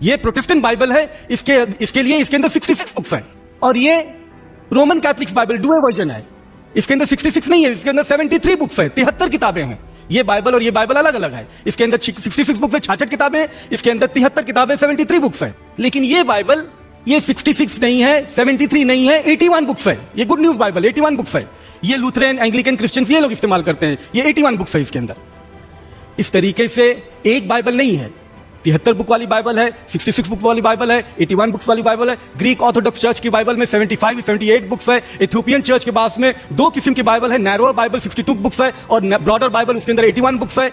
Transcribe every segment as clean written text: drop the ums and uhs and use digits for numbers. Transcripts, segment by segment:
ये Protestant Bible है, इसके लिए इसके अंदर 66 बुक्स हैं। और ये Roman Catholics Bible Doue version है, इसके अंदर 66 नहीं है, इसके अंदर 73 बुक्स है, 73 किताबें हैं। ये बाइबल और ये बाइबल अलग अलग है। इसके अंदर 66 बुक्स है, 66 किताबें, इसके अंदर 73 किताबें, 73 बुक्स है। लेकिन ये बाइबल ये 66 नहीं है, 73 नहीं है, 81 बुक्स है। ये गुड न्यूज बाइबल 81 बुक्स है। ये लूथरन, एंग्लिकन, क्रिश्चियंस ये लोग इस्तेमाल करते हैं। ये 81 बुक्स है इसके अंदर। इस तरीके से एक बाइबल नहीं है, 73 बुक वाली बाइबल है, 66 बुक वाली बाइबल है, 81 बुक्स वाली बाइबल है। ग्रीक ऑर्थोडॉक्स चर्च की बाइबल में 78 बुक्स है। इथियोपियन चर्च के पास में 2 किस्म की बाइबल है, नैरोअर बाइबल 62 बुक्स है और ब्रॉडर बाइबल उसके अंदर 81 बुक्स है।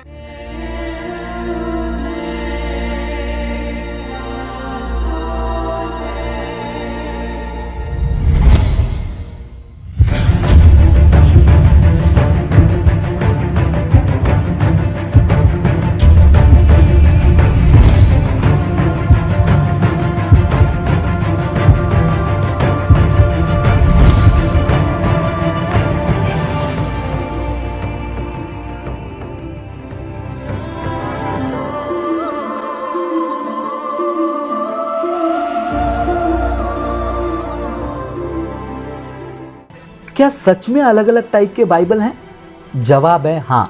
क्या सच में अलग अलग टाइप के बाइबल हैं? जवाब है हाँ।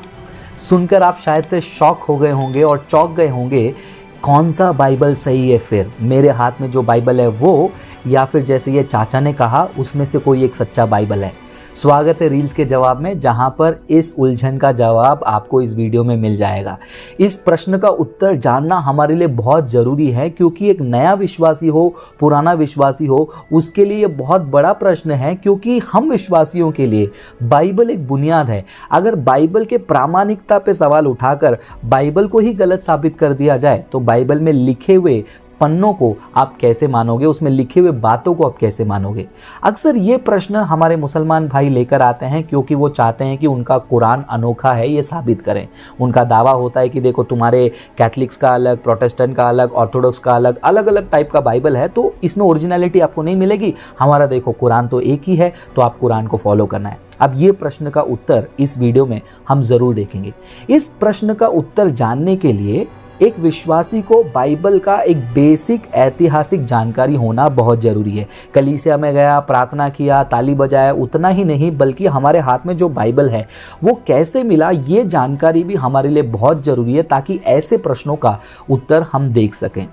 सुनकर आप शायद से शॉक हो गए होंगे और चौंक गए होंगे, कौन सा बाइबल सही है फिर? मेरे हाथ में जो बाइबल है वो, या फिर जैसे ये चाचा ने कहा उसमें से कोई एक सच्चा बाइबल है? स्वागत है रील्स के जवाब में, जहां पर इस उलझन का जवाब आपको इस वीडियो में मिल जाएगा। इस प्रश्न का उत्तर जानना हमारे लिए बहुत ज़रूरी है, क्योंकि एक नया विश्वासी हो, पुराना विश्वासी हो, उसके लिए ये बहुत बड़ा प्रश्न है। क्योंकि हम विश्वासियों के लिए बाइबल एक बुनियाद है। अगर बाइबल के प्रामाणिकता पे सवाल उठाकर बाइबल को ही गलत साबित कर दिया जाए तो बाइबल में लिखे हुए पन्नों को आप कैसे मानोगे, उसमें लिखे हुए बातों को आप कैसे मानोगे? अक्सर ये प्रश्न हमारे मुसलमान भाई लेकर आते हैं, क्योंकि वो चाहते हैं कि उनका कुरान अनोखा है ये साबित करें। उनका दावा होता है कि देखो तुम्हारे कैथलिक्स का अलग, प्रोटेस्टेंट का अलग, ऑर्थोडॉक्स का अलग, अलग अलग टाइप का बाइबल है, तो इसमें ओरिजिनलिटी आपको नहीं मिलेगी। हमारा देखो कुरान तो एक ही है, तो आप कुरान को फॉलो करना है। अब ये प्रश्न का उत्तर इस वीडियो में हम ज़रूर देखेंगे। इस प्रश्न का उत्तर जानने के लिए एक विश्वासी को बाइबल का एक बेसिक ऐतिहासिक जानकारी होना बहुत ज़रूरी है। कलीसिया में गया, प्रार्थना किया, ताली बजाया, उतना ही नहीं बल्कि हमारे हाथ में जो बाइबल है वो कैसे मिला, ये जानकारी भी हमारे लिए बहुत ज़रूरी है, ताकि ऐसे प्रश्नों का उत्तर हम देख सकें।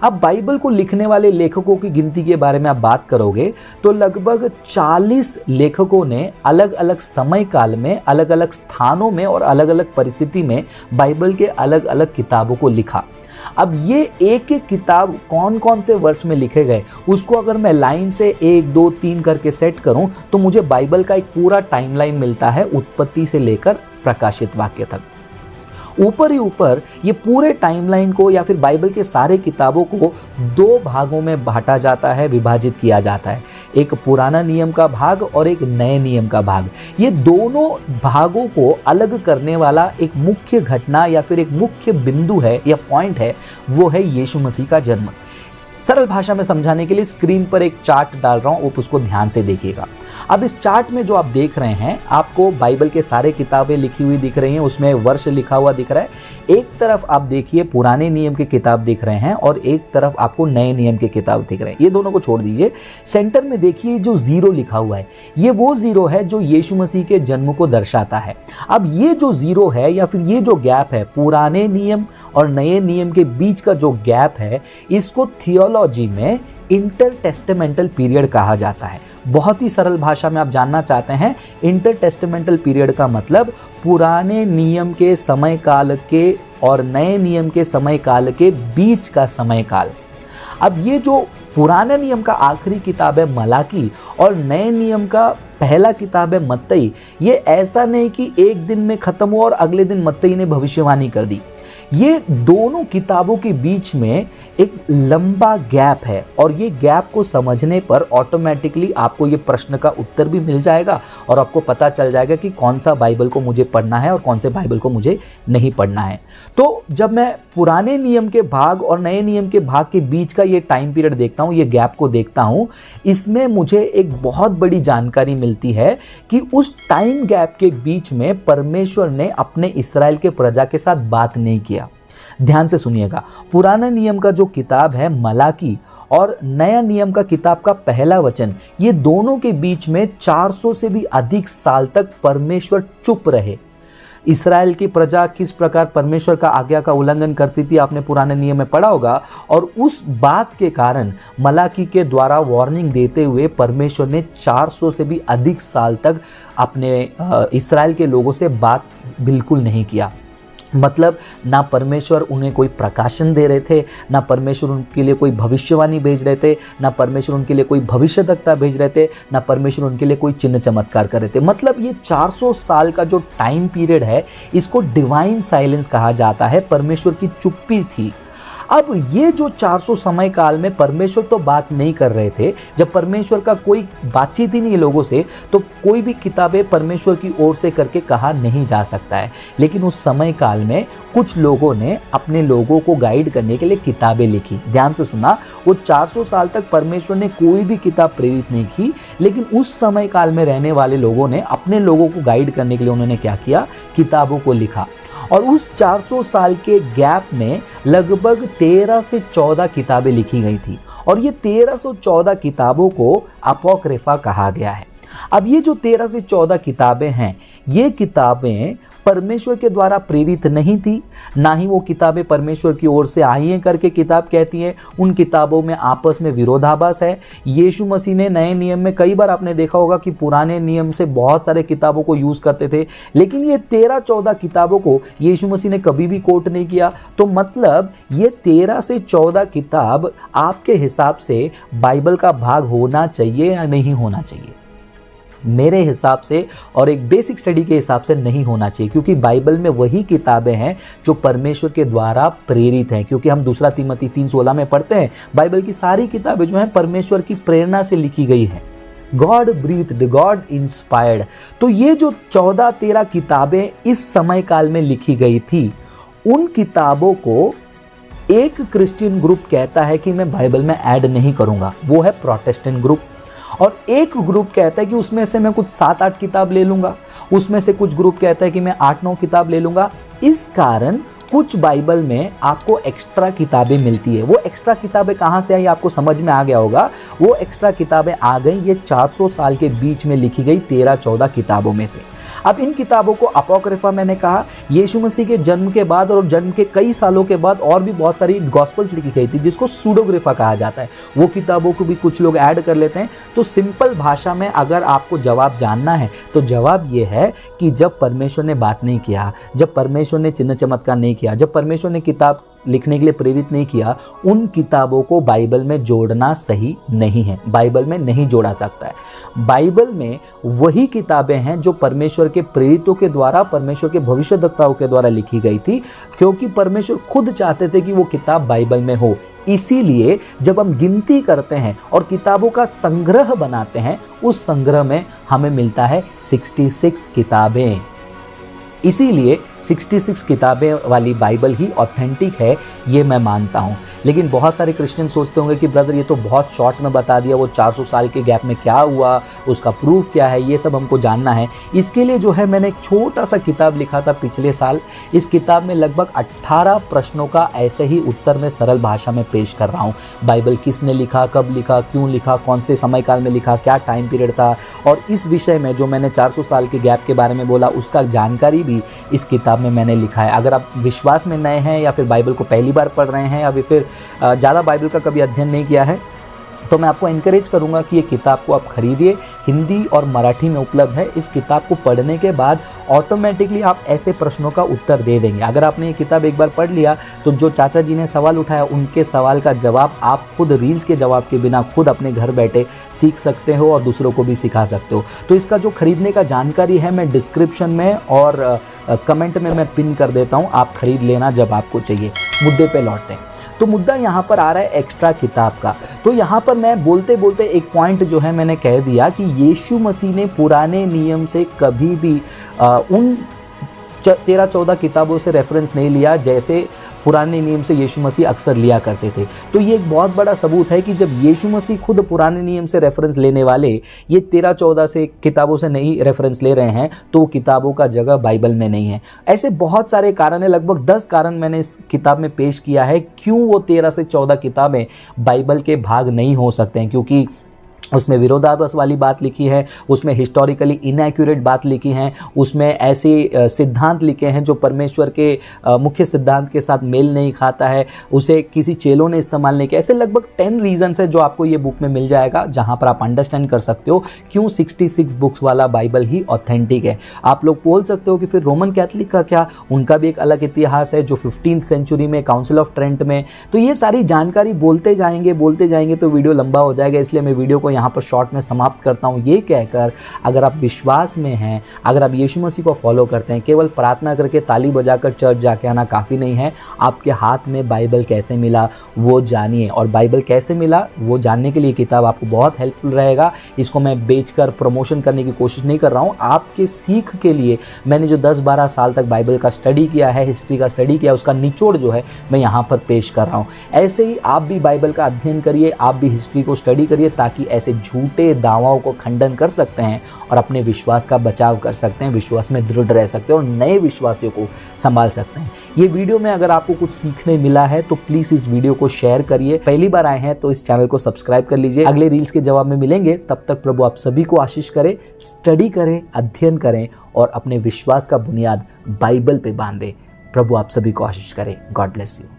अब बाइबल को लिखने वाले लेखकों की गिनती के बारे में आप बात करोगे तो लगभग 40 लेखकों ने अलग अलग समय काल में, अलग अलग स्थानों में और अलग अलग परिस्थिति में बाइबल के अलग अलग किताबों को लिखा। अब ये एक एक किताब कौन कौन से वर्ष में लिखे गए, उसको अगर मैं लाइन से 1, 2, 3 करके सेट करूं तो मुझे बाइबल का एक पूरा टाइमलाइन मिलता है, उत्पत्ति से लेकर प्रकाशित वाक्य तक। ऊपर ही ऊपर ये पूरे टाइमलाइन को या फिर बाइबल के सारे किताबों को 2 भागों में बांटा जाता है, विभाजित किया जाता है। एक पुराना नियम का भाग और एक नए नियम का भाग। ये दोनों भागों को अलग करने वाला एक मुख्य घटना या फिर एक मुख्य बिंदु है या पॉइंट है, वो है यीशु मसीह का जन्म। सरल भाषा में समझाने के लिए स्क्रीन पर एक चार्ट डाल रहा हूं, आप उसको ध्यान से देखिएगा। अब इस चार्ट में जो आप देख रहे हैं, आपको बाइबल के सारे किताबें लिखी हुई दिख रही हैं, उसमें वर्ष लिखा हुआ दिख रहा है। एक तरफ आप देखिए पुराने नियम के किताब दिख रहे हैं और एक तरफ आपको नए नियम के किताब दिख रहे हैं। ये दोनों को छोड़ दीजिए, सेंटर में देखिए जो 0 लिखा हुआ है, ये वो 0 है जो यीशु मसीह के जन्म को दर्शाता है। अब ये जो 0 है या फिर ये जो गैप है, पुराने नियम और नए नियम के बीच का जो गैप है, इसको थियोलॉजी में इंटरटेस्टामेंटल पीरियड कहा जाता है। बहुत ही सरल भाषा में आप जानना चाहते हैं, इंटरटेस्टामेंटल पीरियड का मतलब पुराने नियम के समय काल के और नए नियम के समय काल के बीच का समय काल। अब ये जो पुराने नियम का आखिरी किताब है मलाकी और नए नियम का पहला किताब है मत्ती, ये ऐसा नहीं कि एक दिन में खत्म हुआ और अगले दिन मत्ती ने भविष्यवाणी कर दी। ये दोनों किताबों के बीच में एक लंबा गैप है और ये गैप को समझने पर ऑटोमेटिकली आपको ये प्रश्न का उत्तर भी मिल जाएगा और आपको पता चल जाएगा कि कौन सा बाइबल को मुझे पढ़ना है और कौन से बाइबल को मुझे नहीं पढ़ना है। तो जब मैं पुराने नियम के भाग और नए नियम के भाग के बीच का ये टाइम पीरियड देखता हूँ, ये गैप को देखता हूँ, इसमें मुझे एक बहुत बड़ी जानकारी मिलती है कि उस टाइम गैप के बीच में परमेश्वर ने अपने इस्राएल के प्रजा के साथ बात नहीं किया। ध्यान से सुनिएगा, पुराने नियम का जो किताब है मलाकी और नया नियम का किताब का पहला वचन, ये दोनों के बीच में 400 से भी अधिक साल तक परमेश्वर चुप रहे। इस्राएल की प्रजा किस प्रकार परमेश्वर का आज्ञा का उल्लंघन करती थी, आपने पुराने नियम में पढ़ा होगा, और उस बात के कारण मलाकी के द्वारा वार्निंग देते हुए परमेश्वर ने 400 से भी अधिक साल तक अपने इस्राएल के लोगों से बात बिल्कुल नहीं किया। मतलब ना परमेश्वर उन्हें कोई प्रकाशन दे रहे थे, ना परमेश्वर उनके लिए कोई भविष्यवाणी भेज रहे थे, ना परमेश्वर उनके लिए कोई भविष्यद्वक्ता भेज रहे थे, ना परमेश्वर उनके लिए कोई चिन्ह चमत्कार कर रहे थे। मतलब ये 400 साल का जो टाइम पीरियड है, इसको डिवाइन साइलेंस कहा जाता है, परमेश्वर की चुप्पी थी। अब ये जो 400 समय काल में परमेश्वर तो बात नहीं कर रहे थे, जब परमेश्वर का कोई बातचीत ही नहीं है लोगों से, तो कोई भी किताबें परमेश्वर की ओर से करके कहा नहीं जा सकता है। लेकिन उस समय काल में कुछ लोगों ने अपने लोगों को गाइड करने के लिए किताबें लिखी। ध्यान से सुना, वो 400 साल तक परमेश्वर ने कोई भी किताब प्रेरित नहीं की, लेकिन उस समय काल में रहने वाले लोगों ने अपने लोगों को गाइड करने के लिए उन्होंने क्या किया, किताबों को लिखा। और उस 400 साल के गैप में लगभग 13 से 14 किताबें लिखी गई थी, और ये 13 से 14 किताबों को अपोक्रिफा कहा गया है। अब ये जो 13 से 14 किताबें हैं, ये किताबें परमेश्वर के द्वारा प्रेरित नहीं थी, ना ही वो किताबें परमेश्वर की ओर से आई हैं करके किताब कहती हैं। उन किताबों में आपस में विरोधाभास है। यीशु मसीह ने नए नियम में, कई बार आपने देखा होगा कि पुराने नियम से बहुत सारे किताबों को यूज़ करते थे, लेकिन ये 13-14 किताबों को यीशु मसीह ने कभी भी कोट नहीं किया। तो मतलब ये 13 से 14 किताब आपके हिसाब से बाइबल का भाग होना चाहिए या नहीं होना चाहिए? मेरे हिसाब से और एक बेसिक स्टडी के हिसाब से नहीं होना चाहिए, क्योंकि बाइबल में वही किताबें हैं जो परमेश्वर के द्वारा प्रेरित हैं। क्योंकि हम 2 तीमोथी 3:16 में पढ़ते हैं, बाइबल की सारी किताबें जो हैं परमेश्वर की प्रेरणा से लिखी गई हैं, गॉड ब्रीथ्ड, गॉड इंस्पायर्ड। तो ये जो 14-13 किताबें इस समय काल में लिखी गई थी, उन किताबों को एक क्रिश्चियन ग्रुप कहता है कि मैं बाइबल में ऐड नहीं करूंगा, वो है प्रोटेस्टेंट ग्रुप। और एक ग्रुप कहता है कि उसमें से मैं कुछ 7-8 किताब ले लूंगा, उसमें से कुछ ग्रुप कहता है कि मैं 8-9 किताब ले लूंगा। इस कारण कुछ बाइबल में आपको एक्स्ट्रा किताबें मिलती है। वो एक्स्ट्रा किताबें कहाँ से आई, आपको समझ में आ गया होगा। वो एक्स्ट्रा किताबें आ गई ये 400 साल के बीच में लिखी गई 13-14 किताबों में से। अब इन किताबों को अपोक्रिफा मैंने कहा, यीशु मसीह के जन्म के बाद और जन्म के कई सालों के बाद और भी बहुत सारी गॉस्पल्स लिखी गई थी, जिसको सूडोग्रिफा कहा जाता है। वो किताबों को भी कुछ लोग ऐड कर लेते हैं। तो सिंपल भाषा में अगर आपको जवाब जानना है, तो जवाब ये है कि जब परमेश्वर ने बात नहीं किया, जब परमेश्वर ने चिन्ह चमत्कार नहीं किया, जब परमेश्वर ने किताब लिखने के लिए प्रेरित नहीं किया, उन किताबों को बाइबल में जोड़ना सही नहीं है, बाइबल में नहीं जोड़ा सकता है। बाइबल में वही किताबें हैं जो परमेश्वर के प्रेरितों के द्वारा, परमेश्वर के भविष्यद्वक्ताओं के द्वारा लिखी गई थी, क्योंकि परमेश्वर खुद चाहते थे कि वो किताब बाइबल में हो। इसीलिए जब हम गिनती करते हैं और किताबों का संग्रह बनाते हैं, उस संग्रह में हमें मिलता है 66 किताबें। इसीलिए 66 किताबें वाली बाइबल ही ऑथेंटिक है, ये मैं मानता हूँ। लेकिन बहुत सारे क्रिश्चियन सोचते होंगे कि ब्रदर ये तो बहुत शॉर्ट में बता दिया, वो 400 साल के गैप में क्या हुआ, उसका प्रूफ क्या है, ये सब हमको जानना है। इसके लिए जो है मैंने एक छोटा सा किताब लिखा था पिछले साल। इस किताब में लगभग 18 प्रश्नों का ऐसे ही उत्तर मैं सरल भाषा में पेश कर रहा हूँ। बाइबल किसने लिखा, कब लिखा, क्यों लिखा, कौन से समय काल में लिखा, क्या टाइम पीरियड था, और इस विषय में जो मैंने 400 साल के गैप के बारे में बोला, उसका जानकारी भी इस किताब में मैंने लिखा है। अगर आप विश्वास में नए हैं या फिर बाइबल को पहली बार पढ़ रहे हैं या फिर ज़्यादा बाइबल का कभी अध्ययन नहीं किया है, तो मैं आपको इनकरेज करूंगा कि ये किताब को आप खरीदिए। हिंदी और मराठी में उपलब्ध है। इस किताब को पढ़ने के बाद ऑटोमेटिकली आप ऐसे प्रश्नों का उत्तर दे देंगे। अगर आपने ये किताब एक बार पढ़ लिया, तो जो चाचा जी ने सवाल उठाया, उनके सवाल का जवाब आप खुद रील्स के जवाब के बिना खुद अपने घर बैठे सीख सकते हो और दूसरों को भी सिखा सकते हो। तो इसका जो खरीदने का जानकारी है, मैं डिस्क्रिप्शन में और कमेंट में मैं पिन कर देता हूँ, आप खरीद लेना जब आपको चाहिए। मुद्दे पे लौटते हैं। तो मुद्दा यहाँ पर आ रहा है एक्स्ट्रा किताब का। तो यहाँ पर मैं बोलते बोलते एक पॉइंट जो है मैंने कह दिया कि यीशु मसीह ने पुराने नियम से कभी भी उन 13-14 किताबों से रेफरेंस नहीं लिया जैसे पुराने नियम से यीशु मसीह अक्सर लिया करते थे। तो ये एक बहुत बड़ा सबूत है कि जब यीशु मसीह खुद पुराने नियम से रेफरेंस लेने वाले ये 13-14 से किताबों से नहीं रेफरेंस ले रहे हैं, तो वो किताबों का जगह बाइबल में नहीं है। ऐसे बहुत सारे कारण है, लगभग 10 कारण मैंने इस किताब में पेश किया है क्यों वो 13 से 14 किताबें बाइबल के भाग नहीं हो सकते हैं। क्योंकि उसमें विरोधाभास वाली बात लिखी है, उसमें हिस्टोरिकली इनएक्यूरेट बात लिखी है, उसमें ऐसे सिद्धांत लिखे हैं जो परमेश्वर के मुख्य सिद्धांत के साथ मेल नहीं खाता है, उसे किसी चेलों ने इस्तेमाल नहीं किया। ऐसे लगभग 10 रीजंस है जो आपको ये बुक में मिल जाएगा, जहां पर आप अंडरस्टैंड कर सकते हो क्यों 66 बुक्स वाला बाइबल ही ऑथेंटिक है। आप लोग बोल सकते हो कि फिर रोमन कैथलिक का क्या, उनका भी एक अलग इतिहास है जो 15th सेंचुरी में काउंसिल ऑफ ट्रेंट में। तो ये सारी जानकारी बोलते जाएंगे तो वीडियो लंबा हो जाएगा, इसलिए मैं वीडियो को यहाँ पर शॉर्ट में समाप्त करता हूँ ये कहकर, अगर आप विश्वास में हैं, अगर आप यीशु मसीह को फॉलो करते हैं, केवल प्रार्थना करके ताली बजाकर चर्च जाके आना काफ़ी नहीं है। आपके हाथ में बाइबल कैसे मिला वो जानिए, और बाइबल कैसे मिला वो जानने के लिए किताब आपको बहुत हेल्पफुल रहेगा। इसको मैं बेचकर प्रमोशन करने की कोशिश नहीं कर रहा हूँ, आपके सीख के लिए मैंने जो 10-12 साल तक बाइबल का स्टडी किया है, हिस्ट्री का स्टडी किया, उसका निचोड़ जो है मैं यहाँ पर पेश कर रहा हूँ। ऐसे ही आप भी बाइबल का अध्ययन करिए, आप भी हिस्ट्री को स्टडी करिए, ताकि ऐसे झूठे दावाओं को खंडन कर सकते हैं और अपने विश्वास का बचाव कर सकते हैं, विश्वास में दृढ़ रह सकते हैं और नए विश्वासियों को संभाल सकते हैं। ये वीडियो में अगर आपको कुछ सीखने मिला है तो प्लीज इस वीडियो को शेयर करिए। पहली बार आए हैं तो इस चैनल को सब्सक्राइब कर लीजिए। अगले रील्स के जवाब में मिलेंगे, तब तक प्रभु आप सभी को आशीष करे। स्टडी करें, अध्ययन करें और अपने विश्वास का बुनियाद बाइबल पे बांधे। प्रभु आप सभी को आशीष करे। God bless you.